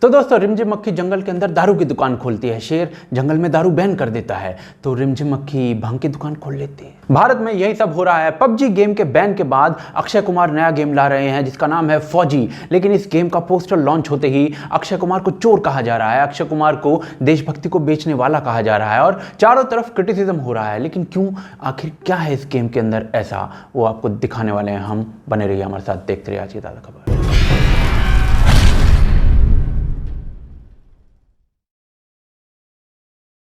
तो दोस्तों रिमझिम मक्खी जंगल के अंदर दारू की दुकान खोलती है। शेर जंगल में दारू बैन कर देता है तो रिमझिम मक्खी भांग की दुकान खोल लेती है। भारत में यही सब हो रहा है। पबजी गेम के बैन के बाद अक्षय कुमार नया गेम ला रहे हैं जिसका नाम है फौजी। लेकिन इस गेम का पोस्टर लॉन्च होते ही अक्षय कुमार को चोर कहा जा रहा है, अक्षय कुमार को देशभक्ति को बेचने वाला कहा जा रहा है और चारों तरफ क्रिटिसिज्म हो रहा है। लेकिन क्यों, आखिर क्या है इस गेम के अंदर ऐसा, वो आपको दिखाने वाले हैं हम। बने रहिए हमारे साथ, देखते रहिए आज की ताज़ा खबर।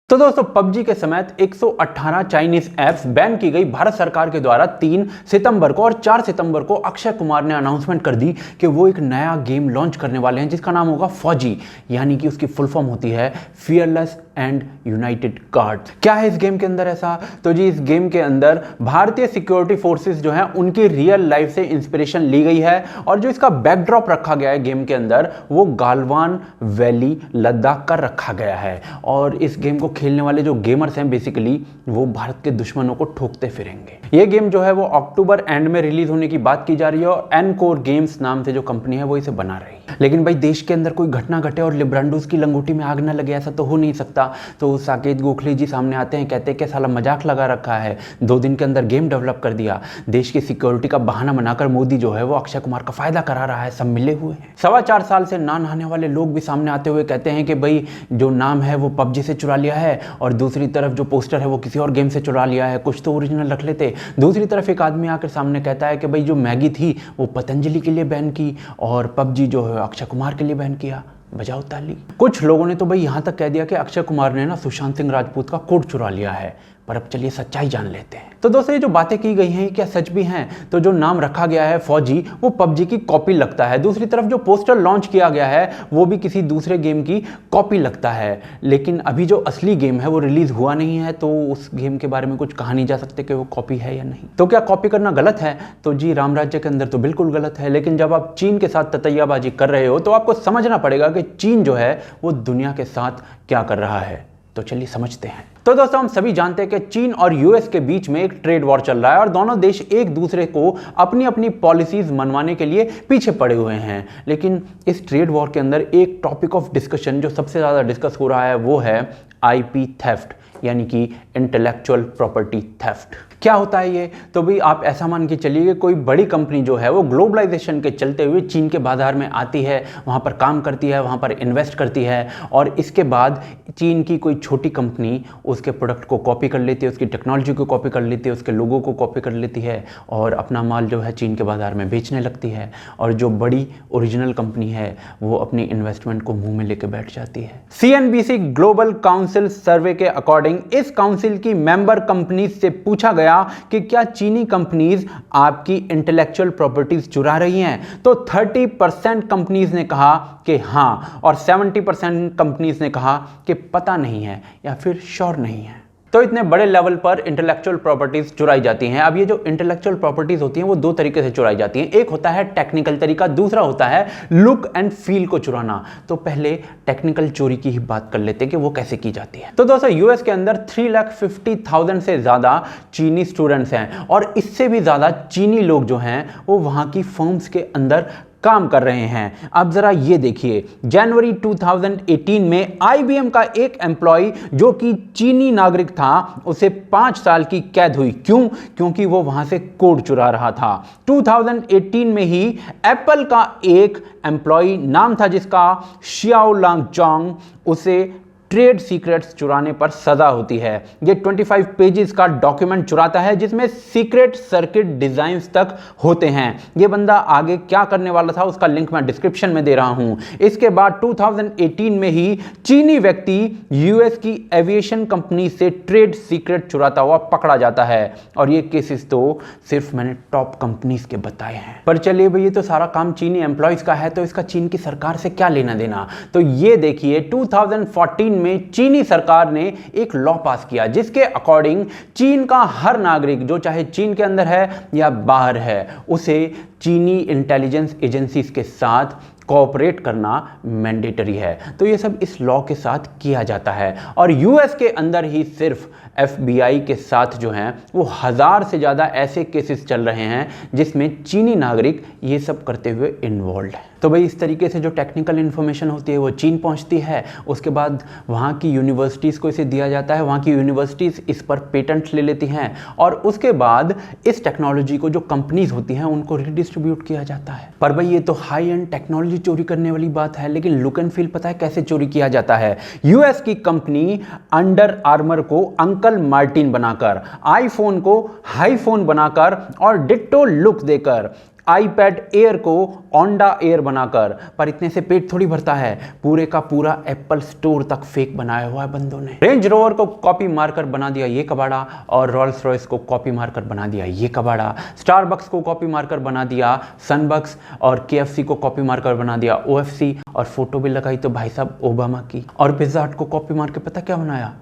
तो दोस्तों पबजी के समेत 118 चाइनीज ऐप्स बैन की गई भारत सरकार के द्वारा 3 सितंबर को, और 4 सितंबर को अक्षय कुमार ने अनाउंसमेंट कर दी कि वो एक नया गेम लॉन्च करने वाले हैं जिसका नाम होगा फौजी, यानी कि उसकी फुल फॉर्म होती है फियरलेस एंड यूनाइटेड गार्ड। क्या है इस गेम के अंदर ऐसा? तो जी इस गेम के अंदर भारतीय सिक्योरिटी फोर्सेस जो हैं उनकी रियल लाइफ से इंस्पिरेशन ली गई है और जो इसका बैकड्रॉप रखा गया है गेम के अंदर वो गालवान वैली लद्दाख का रखा गया है। और इस गेम को खेलने वाले जो गेमर्स हैं बेसिकली वो भारत के दुश्मनों को ठोकते फिरेंगे। ये गेम जो है वो अक्टूबर एंड में रिलीज होने की बात की जा रही है और एनकोर गेम्स नाम से जो कंपनी है वो इसे बना रही है। लेकिन भाई देश के अंदर कोई घटना घटे और लिब्रांडूस की लंगोटी में आग न लगे, ऐसा तो हो नहीं सकता। तो साकेत गोखले जी सामने आते हैं, कहते हैं कि साला मजाक लगा रखा है, 2 दिन के अंदर गेम डेवलप कर दिया। देश की सिक्योरिटी का बहाना बनाकर मोदी जो है वो अक्षय कुमार का फायदा करा रहा है। सब मिले हुए हैं। 4.25 साल से ना नहाने वाले लोग भी सामने आते हुए कहते हैं कि भाई जो नाम है वो पबजी से चुरा लिया है और दूसरी तरफ जो पोस्टर है वो किसी और गेम से चुरा लिया है, कुछ तो ओरिजिनल रख लेते। दूसरी तरफ एक आदमी आकर सामने कहता है कि भाई जो मैगी थी वो पतंजलि के लिए बैन की और पबजी जो है अक्षय कुमार के लिए बैन किया। बजाओ ताली। कुछ लोगों ने तो भाई यहां तक कह दिया कि अक्षय कुमार ने ना सुशांत सिंह राजपूत का कोट चुरा लिया है। पर अब चलिए सच्चाई जान लेते हैं। तो दोस्तों ये जो बातें की गई हैं क्या सच भी हैं? तो जो नाम रखा गया है फौजी वो पबजी की कॉपी लगता है। दूसरी तरफ जो पोस्टर लॉन्च किया गया है वो भी किसी दूसरे गेम की कॉपी लगता है। लेकिन अभी जो असली गेम है वो रिलीज हुआ नहीं है तो उस गेम के बारे में कुछ कहा नहीं जा सकते कि वो कॉपी है या नहीं। तो क्या कॉपी करना गलत है? तो जी राम राज्य के अंदर तो बिल्कुल गलत है। लेकिन जब आप चीन के साथ ततैयाबाजी कर रहे हो तो आपको समझना पड़ेगा कि चीन जो है वो दुनिया के साथ क्या कर रहा है। तो चलिए समझते हैं। तो दोस्तों हम सभी जानते हैं कि चीन और यूएस के बीच में एक ट्रेड वॉर चल रहा है और दोनों देश एक दूसरे को अपनी अपनी पॉलिसीज मनवाने के लिए पीछे पड़े हुए हैं। लेकिन इस ट्रेड वॉर के अंदर एक टॉपिक ऑफ डिस्कशन जो सबसे ज्यादा डिस्कस हो रहा है वो है आईपी थेफ्ट, यानी कि इंटेलेक्चुअल प्रॉपर्टी थेफ्ट। क्या होता है ये? तो भाई आप ऐसा मान के चलिए कि कोई बड़ी कंपनी जो है वो ग्लोबलाइजेशन के चलते हुए चीन के बाजार में आती है, वहाँ पर काम करती है, वहाँ पर इन्वेस्ट करती है और इसके बाद चीन की कोई छोटी कंपनी उसके प्रोडक्ट को कॉपी कर लेती है, उसकी टेक्नोलॉजी को कॉपी कर लेती है, उसके लोगों को कॉपी कर लेती है और अपना माल जो है चीन के बाजार में बेचने लगती है। और जो बड़ी ओरिजिनल कंपनी है वो अपनी इन्वेस्टमेंट को मुंह में लेके बैठ जाती है। CNBC ग्लोबल काउंसिल सर्वे के अकॉर्डिंग इस काउंसिल की मेंबर कंपनीज से पूछा गया कि क्या चीनी कंपनीज आपकी इंटेलेक्चुअल प्रॉपर्टीज चुरा रही हैं? तो 30% कंपनीज ने कहा कि हां और 70% कंपनीज ने कहा कि पता नहीं है या फिर श्योर नहीं है। तो इतने बड़े लेवल पर इंटेलेक्चुअल प्रॉपर्टीज चुराई जाती हैं। अब ये जो इंटेलेक्चुअल प्रॉपर्टीज होती हैं वो 2 तरीके से चुराई जाती हैं। एक होता है टेक्निकल तरीका, दूसरा होता है लुक एंड फील को चुराना। तो पहले टेक्निकल चोरी की ही बात कर लेते हैं कि वो कैसे की जाती है। तो दोस्तों यूएस के अंदर 3,50,000 से ज्यादा चीनी स्टूडेंट्स हैं और इससे भी ज्यादा चीनी लोग जो हैं वो वहां की फर्म्स के अंदर काम कर रहे हैं। अब जरा ये देखिए, जनवरी 2018 में IBM का एक एम्प्लॉय जो कि चीनी नागरिक था उसे 5 साल की कैद हुई। क्यों? क्योंकि वो वहां से कोड चुरा रहा था। 2018 में ही एप्पल का एक एम्प्लॉय नाम था जिसका शियाओ लांग चोंग, उसे ट्रेड सीक्रेट्स चुराने पर सजा होती है। ये 25 पेजेस का डॉक्यूमेंट चुराता है जिसमें सीक्रेट सर्किट डिजाइन्स तक होते हैं। ये बंदा आगे क्या करने वाला था उसका लिंक मैं डिस्क्रिप्शन में दे रहा हूं। इसके बाद 2018 में ही चीनी व्यक्ति यूएस की एविएशन कंपनी से ट्रेड सीक्रेट चुराता हुआ पकड़ा जाता है और ये केसेस तो सिर्फ मैंने टॉप कंपनीज के बताए हैं। पर चलिए भाई ये तो सारा काम चीनी एम्प्लॉयज का है तो इसका चीन की सरकार से क्या लेना देना? तो ये देखिए 2014 में चीनी सरकार ने एक लॉ पास किया जिसके अकॉर्डिंग चीन का हर नागरिक जो चाहे चीन के अंदर है या बाहर है उसे चीनी इंटेलिजेंस एजेंसीज के साथ कोऑपरेट करना मैंडेटरी है। तो ये सब इस लॉ के साथ किया जाता है और यूएस के अंदर ही सिर्फ एफबीआई के साथ जो हैं वो 1000 से ज़्यादा ऐसे केसेस चल रहे हैं जिसमें चीनी नागरिक ये सब करते हुए इन्वॉल्व हैं। तो भाई इस तरीके से जो टेक्निकल इन्फॉर्मेशन होती है वो चीन पहुंचती है, उसके बाद वहाँ की यूनिवर्सिटीज़ को इसे दिया जाता है, वहाँ की यूनिवर्सिटीज़ इस पर पेटेंट ले लेती हैं और उसके बाद इस टेक्नोलॉजी को जो कंपनीज होती हैं उनको रिडिस्ट्रीब्यूट किया जाता है। पर भाई ये तो हाई एंड टेक्नोलॉजी चोरी करने वाली बात है, लेकिन लुक एंड फील पता है कैसे चोरी किया जाता है? यूएस की कंपनी अंडर आर्मर को अंकल मार्टिन बनाकर, आईफोन को हाईफोन बनाकर और डिट्टो लुक देकर, आईपैड एयर को ओंडा एयर बनाकर, पर इतने से पेट थोड़ी भरता है, पूरे का पूरा एप्पल स्टोर तक फेक बनाया हुआ है बंदों ने। रेंज रोवर को कॉपी मारकर बना दिया ये कबाड़ा और रोल्स रॉयस को कॉपी मारकर बना दिया ये कबाड़ा, स्टारबक्स को कॉपी मारकर बना दिया सनबक्स और केएफसी को कॉपी मारकर बना दिया ओएफसी और फोटो भी लगाई तो भाई साहब ओबामा की, और पिज्जा हट को कॉपी मार के पता क्या बनाया?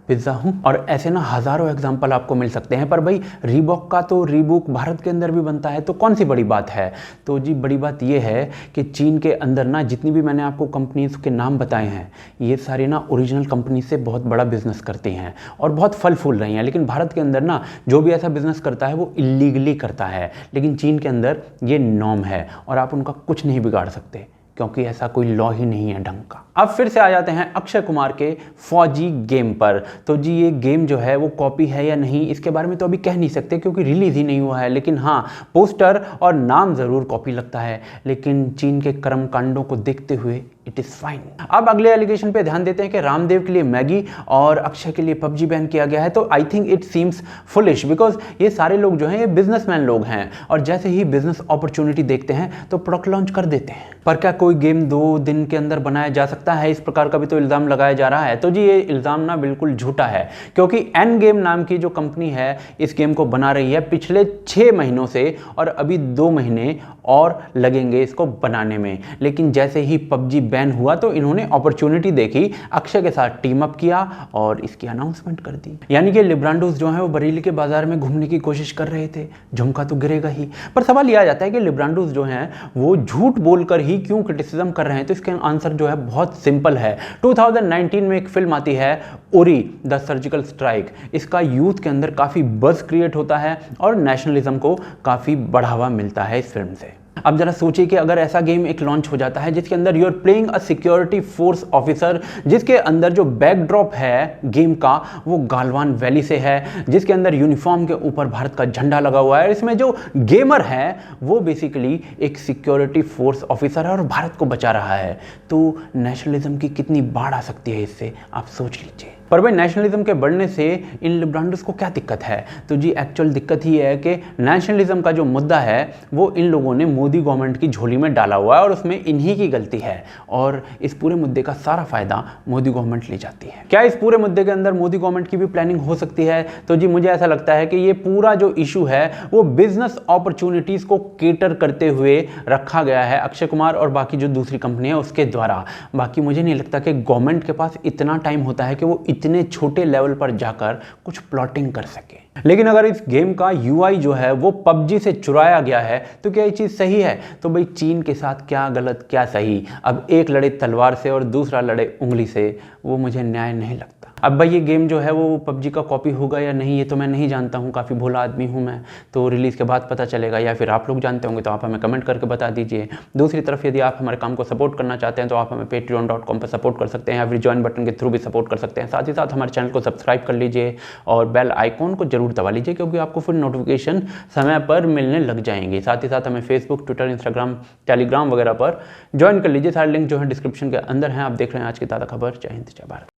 पिज्जा हूँ। और ऐसे ना हज़ारों एग्जाम्पल आपको मिल सकते हैं। पर भाई रीबॉक का तो रीबुक भारत के अंदर भी बनता है, तो कौन सी बड़ी बात है? तो जी बड़ी बात ये है कि चीन के अंदर ना जितनी भी मैंने आपको कंपनीज के नाम बताए हैं ये सारी ना ओरिजिनल कंपनी से बहुत बड़ा बिजनेस करती हैं और बहुत फल फूल रही हैं। लेकिन भारत के अंदर ना जो भी ऐसा बिजनेस करता है वो इलीगली करता है, लेकिन चीन के अंदर ये नॉर्म है और आप उनका कुछ नहीं बिगाड़ सकते क्योंकि ऐसा कोई लॉ ही नहीं है ढंग का। अब फिर से आ जाते हैं अक्षय कुमार के फौजी गेम पर। तो जी ये गेम जो है वो कॉपी है या नहीं इसके बारे में तो अभी कह नहीं सकते क्योंकि रिलीज ही नहीं हुआ है, लेकिन हाँ पोस्टर और नाम जरूर कॉपी लगता है, लेकिन चीन के कर्मकांडों को देखते हुए इट इज फाइन। अब अगले एलिगेशन पे ध्यान देते हैं कि रामदेव के लिए मैगी और अक्षय के लिए पबजी बैन किया गया है। तो I think it seems foolish because ये सारे लोग जो हैं ये बिजनेसमैन लोग हैं और जैसे ही बिजनेस अपॉर्चुनिटी देखते हैं तो प्रोडक्ट लॉन्च कर देते हैं। पर क्या कोई गेम 2 दिन के अंदर बनाया जा सकता है? इस प्रकार का भी तो इल्जाम लगाया जा रहा है। तो जी ये इल्जाम ना बिल्कुल झूठा है क्योंकि एन गेम नाम की जो कंपनी है इस गेम को बना रही है पिछले 6 महीनों से और अभी 2 महीने और लगेंगे इसको बनाने में। लेकिन जैसे ही पबजी बैन हुआ तो इन्होंने अपॉर्चुनिटी देखी, अक्षय के साथ टीम अप किया और इसकी अनाउंसमेंट कर दी। यानी कि लिब्रांडोस जो है वो बरेली के बाजार में घूमने की कोशिश कर रहे थे, झुमका तो गिरेगा ही। पर सवाल यह आ जाता है कि लिब्रांडोस जो हैं वो झूठ बोलकर ही क्यों क्रिटिसिज्म कर रहे हैं? तो इसका आंसर जो है बहुत सिंपल है। 2019 में एक फिल्म आती है उरी द सर्जिकल स्ट्राइक। इसका यूथ के अंदर काफी बज़ क्रिएट होता है और नेशनलिज्म को काफी बढ़ावा मिलता है इस फिल्म से। अब जरा सोचिए कि अगर ऐसा गेम एक लॉन्च हो जाता है जिसके अंदर you are playing a security force officer, जिसके अंदर जो बैकड्रॉप है गेम का वो गालवान वैली से है, जिसके अंदर यूनिफॉर्म के ऊपर भारत का झंडा लगा हुआ है, इसमें जो गेमर है वो बेसिकली एक सिक्योरिटी फोर्स ऑफिसर है और भारत को बचा रहा है, तो नेशनलिज्म की कितनी बाढ़ आ सकती है इससे आप सोच लीजिए। पर भाई नेशनलिज्म के बढ़ने से इन लिब्रांडोस को क्या दिक्कत है? तो जी एक्चुअल दिक्कत ही है कि नेशनलिज्म का जो मुद्दा है वो इन लोगों ने मोदी गवर्नमेंट की झोली में डाला हुआ है और उसमें इन्हीं की गलती है और इस पूरे मुद्दे का सारा फायदा मोदी गवर्नमेंट ले जाती है। क्या इस पूरे मुद्दे के अंदर मोदी गवर्नमेंट की भी प्लानिंग हो सकती है? तो जी मुझे ऐसा लगता है कि ये पूरा जो इशू है वो बिजनेस अपॉर्चुनिटीज को केटर करते हुए रखा गया है अक्षय कुमार और बाकी जो दूसरी कंपनी है उसके द्वारा। बाकी मुझे नहीं लगता कि गवर्नमेंट के पास इतना टाइम होता है कि वो इतने छोटे लेवल पर जाकर कुछ प्लॉटिंग कर सके। लेकिन अगर इस गेम का यूआई जो है वो पबजी से चुराया गया है तो क्या ये चीज़ सही है? तो भाई चीन के साथ क्या गलत क्या सही? अब एक लड़े तलवार से और दूसरा लड़े उंगली से, वो मुझे न्याय नहीं लगता। अब भाई ये गेम जो है वो पबजी का कॉपी होगा या नहीं ये तो मैं नहीं जानता हूँ, काफ़ी भोला आदमी हूँ मैं, तो रिलीज़ के बाद पता चलेगा या फिर आप लोग जानते होंगे तो आप हमें कमेंट करके बता दीजिए। दूसरी तरफ यदि आप हमारे काम को सपोर्ट करना चाहते हैं तो आप हमें patreon.com पर सपोर्ट कर सकते हैं या फिर ज्वाइन बटन के थ्रू भी सपोर्ट कर सकते हैं। साथ ही साथ हमारे चैनल को सब्सक्राइब कर लीजिए और बेल आइकॉन को जरूर दबा लीजिए क्योंकि आपको फिर नोटिफिकेशन समय पर मिलने लग जाएंगे। साथ ही साथ हमें फेसबुक, ट्विटर, इंस्टाग्राम, टेलीग्राम वगैरह पर ज्वाइन कर लीजिए। सारे लिंक जो है डिस्क्रिप्शन के अंदर हैं। आप देख रहे हैं आज की ताज़ा खबर। जय हिंद, जय भारत।